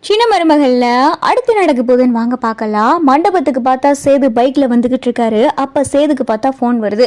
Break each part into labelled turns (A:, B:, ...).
A: சின்ன மருமகள்ல அடுத்து நடக்க போகுதுன்னு வாங்க பார்க்கலாம். மண்டபத்துக்கு பார்த்தா சேது பைக்ல வந்துகிட்டு இருக்காரு. அப்ப சேதுக்கு பார்த்தா ஃபோன் வருது.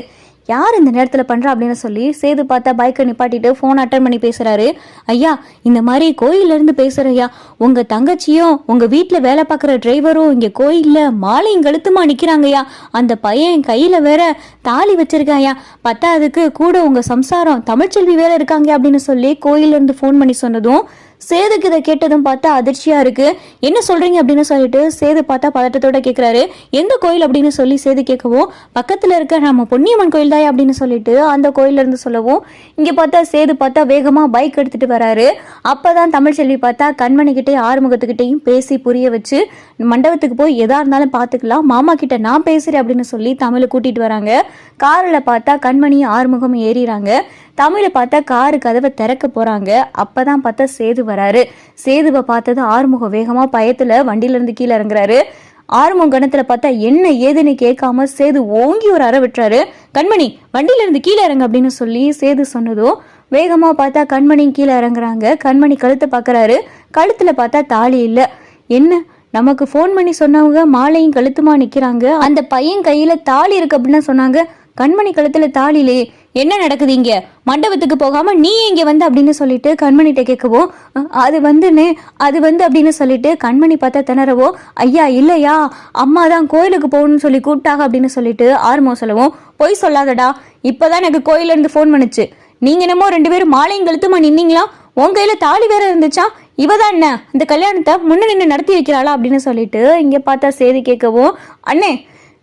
A: யார் இந்த நேரத்தில் பண்ணுறா அப்படின்னு சொல்லி சேது பார்த்தா பைக்கை நிப்பாட்டிட்டு ஃபோன் அட்டன் பண்ணி பேசுகிறாரு. ஐயா, இந்த மாதிரி கோயிலேருந்து பேசுகிறையா, உங்கள் தங்கச்சியும் உங்கள் வீட்டில் வேலை பார்க்குற டிரைவரும் இங்கே கோயிலில் மாலையும் கழுத்துமா நிற்கிறாங்கய்யா. அந்த பையன் கையில் வேற தாலி வச்சிருக்காயா. பத்தாவதுக்கு கூட உங்கள் சம்சாரம் தமிழ்ச்செல்வி வேற இருக்காங்க அப்படின்னு சொல்லி கோயிலேருந்து ஃபோன் பண்ணி சொன்னதும் சேதுக்கு இதை கேட்டதும் பார்த்தா அதிர்ச்சியா இருக்கு. என்ன சொல்றீங்க அப்படின்னு சொல்லிட்டு சேது பார்த்தா பதட்டத்தோட கேட்கிறாரு. எந்த கோயில் அப்படின்னு சொல்லி சேது கேட்கவும், பக்கத்துல இருக்க நம்ம பொன்னியம்மன் கோயில் தாயா அப்படின்னு சொல்லிட்டு அந்த கோயில இருந்து சொல்லவும், இங்க பார்த்தா சேது பார்த்தா வேகமா பைக் எடுத்துட்டு வராரு. அப்பதான் தமிழ்ச்செல்வி பார்த்தா கண்மணி கிட்டே ஆறுமுகத்துக்கிட்டையும் பேசி புரிய வச்சு மண்டபத்துக்கு போய் எதா இருந்தாலும் பாத்துக்கலாம், மாமா கிட்ட நான் பேசுறேன் அப்படின்னு சொல்லி தமிழை கூட்டிட்டு வராங்க. கார்ல பார்த்தா கண்மணியும் ஆறுமுகம் ஏறிறாங்க. தமிழை பார்த்தா காரு கதவை திறக்க போறாங்க. அப்பதான் பார்த்தா சேது வராரு. சேதுவை பார்த்தது ஆறுமுகம் வேகமா பயத்துல வண்டியில இருந்து கீழே இறங்குறாரு. ஆறுமுகம் கணத்துல பார்த்தா என்ன ஏதுன்னு கேட்காம சேது ஓங்கி ஒரு அறை விட்டுறாரு. கண்மணி வண்டியில இருந்து கீழே இறங்க அப்படின்னு சொல்லி சேது சொன்னதும் வேகமா பார்த்தா கண்மணியும் கீழே இறங்குறாங்க. கண்மணி கழுத்தை பாக்குறாரு. கழுத்துல பார்த்தா தாலி இல்ல. என்ன, நமக்கு போன் பண்ணி சொன்னவங்க மாலையும் கழுத்துமா நிக்கிறாங்க, அந்த பையன் கையில தாலி இருக்கு அப்படின்னு சொன்னாங்க. கண்மணி கழுத்துல தாலிலே என்ன நடக்குது இங்க, மண்டபத்துக்கு போகாம நீ இங்க வந்து அப்படின்னு சொல்லிட்டு கண்மணிகிட்ட கேட்கவும், அது வந்து அப்படின்னு சொல்லிட்டு கண்மணி பார்த்தா திணறவோ, ஐயா இல்லையா, அம்மா தான் கோயிலுக்கு போகணும்னு சொல்லி கூப்பிட்டாங்க அப்படின்னு சொல்லிட்டு ஆறுமுகம் சொல்லவும், பொய் சொல்லாதடா, இப்பதான் எனக்கு கோயில இருந்து போன் பண்ணுச்சு, நீங்க என்னமோ 2 பேரும் மாலையும் கழுத்துமா நின்னீங்களா, உன் கையில தாலி வேற இருந்துச்சா, இவதான் என்ன இந்த கல்யாணத்தை முன்ன நின்று நடத்தி வைக்கிறாளா அப்படின்னு சொல்லிட்டு இங்க பார்த்தா சேதி கேட்கவும், அண்ணே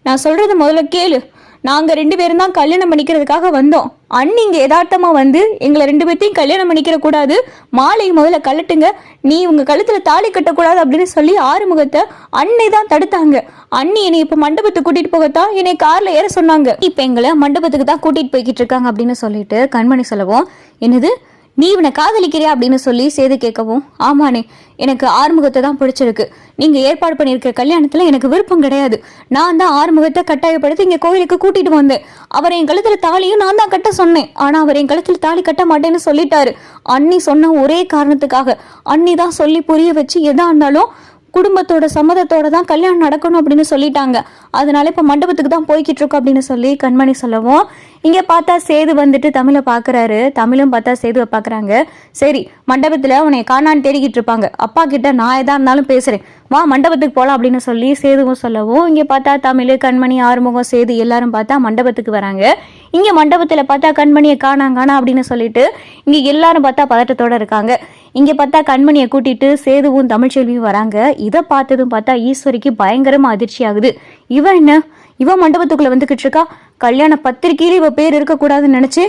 A: நான் சொல்றது முதல்ல கேளு, நாங்கள் 2 பேரும் தான் கல்யாணம் பண்ணிக்கிறதுக்காக வந்தோம். அண்ணி இங்கே யதார்த்தமா வந்து எங்களை 2 பேர்த்தையும் கல்யாணம் பண்ணிக்கிற கூடாது, மாலை முதல்ல கழட்டுங்க, நீ உங்க கழுத்துல தாலி கட்டக்கூடாது அப்படின்னு சொல்லி ஆறுமுகத்தை அன்னை தான் தடுத்தாங்க. அண்ணி என்னை இப்ப மண்டபத்துக்கு கூட்டிட்டு போகத்தான் என்னை கார்ல ஏற சொன்னாங்க. இப்ப எங்களை மண்டபத்துக்கு தான் கூட்டிட்டு போய்கிட்டு இருக்காங்க அப்படின்னு சொல்லிட்டு கண்மணி சொல்லவும், என்னது நீ இவனை காதலிக்கிறியா அப்படின்னு சொல்லி சேது கேட்கவும், ஆமாண்ணே, எனக்கு ஆறுமுகத்தை தான் பிடிச்சிருக்கு, நீங்க ஏற்பாடு பண்ணியிருக்க கல்யாணத்துல எனக்கு விருப்பம் கிடையாது, நான் தான் ஆறுமுகத்தை கட்டாயப்படுத்தி இங்க கோயிலுக்கு கூட்டிட்டு வந்தேன், அவர் என் கழுத்துல தாலியும் நான் தான் கட்ட சொன்னேன், ஆனா அவர் என் கழுத்துல தாலி கட்ட மாட்டேன்னு சொல்லிட்டாரு. அண்ணி சொன்ன ஒரே காரணத்துக்காக, அண்ணி தான் சொல்லி புரிய வச்சு எதா இருந்தாலும் குடும்பத்தோட சம்மதத்தோட தான் கல்யாணம் நடக்கணும் அப்படின்னு சொல்லிட்டாங்க, அதனால இப்ப மண்டபத்துக்கு தான் போய்கிட்டு இருக்கோம் அப்படின்னு சொல்லி கண்மணி சொல்லவும், இங்க பார்த்தா சேது வந்துட்டு தமிழை பாக்குறாரு. தமிழும் பார்த்தா சேதுவை பாக்குறாங்க. சரி, மண்டபத்துல உன்னை காணான்னு தேடிக்கிட்டு இருப்பாங்க, அப்பா கிட்ட நான் எதா இருந்தாலும் பேசுறேன், வா மண்டபத்துக்கு போலாம் அப்படின்னு சொல்லி சேதுவும் சொல்லவும், இங்க பார்த்தா தமிழ் கண்மணி ஆறுமுகம் சேது எல்லாரும் பார்த்தா மண்டபத்துக்கு வராங்க. இங்க மண்டபத்துல பார்த்தா கண்மணியை காணாங்க அப்படின்னு சொல்லிட்டு இங்க எல்லாரும் பார்த்தா பதட்டத்தோட இருக்காங்க. இங்க பார்த்தா கண்மணியை கூட்டிட்டு சேதுவும் தமிழ்ச்செல்வியும் வராங்க. இதை பார்த்ததும் பார்த்தா ஈஸ்வரிக்கு பயங்கரமா அதிர்ச்சி ஆகுது. இவன் மண்டபத்துக்குள்ள வந்துகிட்டு இருக்கா, கல்யாண பத்திரிகையில இவ பேர் இருக்க கூடாதுன்னு நினைச்சு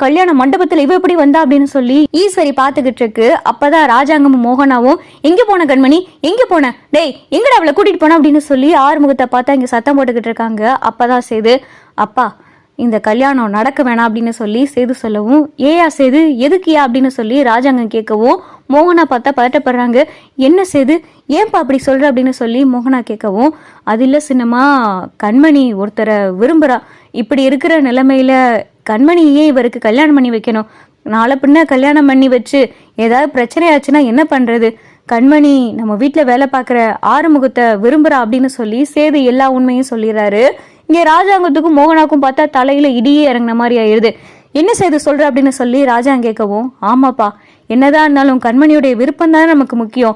A: கல்யாண மண்டபத்துல இவ எப்படி வந்தா அப்படின்னு சொல்லி ஈஸ்வரி பாத்துக்கிட்டு இருக்கு. அப்பதான் ராஜாங்கமும் மோகனாவும், எங்க போன கண்மணி, எங்க போன, டேய் எங்கடா அவளை கூட்டிட்டு போன அப்படின்னு சொல்லி ஆறுமுகத்தை பார்த்தா இங்க சத்தம் போட்டுக்கிட்டு இருக்காங்க. அப்பதான் சேது, அப்பா இந்த கல்யாணம் நடக்க வேணாம் அப்படின்னு சொல்லி சேது சொல்லவும், ஏயா சேது எதுக்குயா அப்படின்னு சொல்லி ராஜாங்கம் கேட்கவும், மோகனா பார்த்தா பதட்டப்படுறாங்க. என்ன சேது, ஏன்பா அப்படி சொல்ற அப்படின்னு சொல்லி மோகனா கேட்கவும், அது இல்ல சின்னம்மா, கண்மணி ஒருத்தரை விரும்புறா, இப்படி இருக்கிற நிலைமையில கண்மணியே இவருக்கு கல்யாணம் பண்ணி வைக்கணும், நாளை பின்ன கல்யாணம் பண்ணி வச்சு ஏதாவது பிரச்சனை ஆச்சுன்னா என்ன பண்றது, கண்மணி நம்ம வீட்டுல வேலை பார்க்குற ஆறுமுகத்தை விரும்புறா அப்படின்னு சொல்லி சேது எல்லா உண்மையும் சொல்லிடுறாரு. இங்க ராஜாங்கத்துக்கும் மோகனாக்கும் பார்த்தா தலையில இடியே இறங்கின மாதிரி ஆயிடுது. என்ன செய்து சொல்ற அப்படின்னு சொல்லி ராஜாங்க கேட்கவும், ஆமாப்பா, என்னதான் இருந்தாலும் கண்மணியுடைய விருப்பம் தானே நமக்கு முக்கியம்,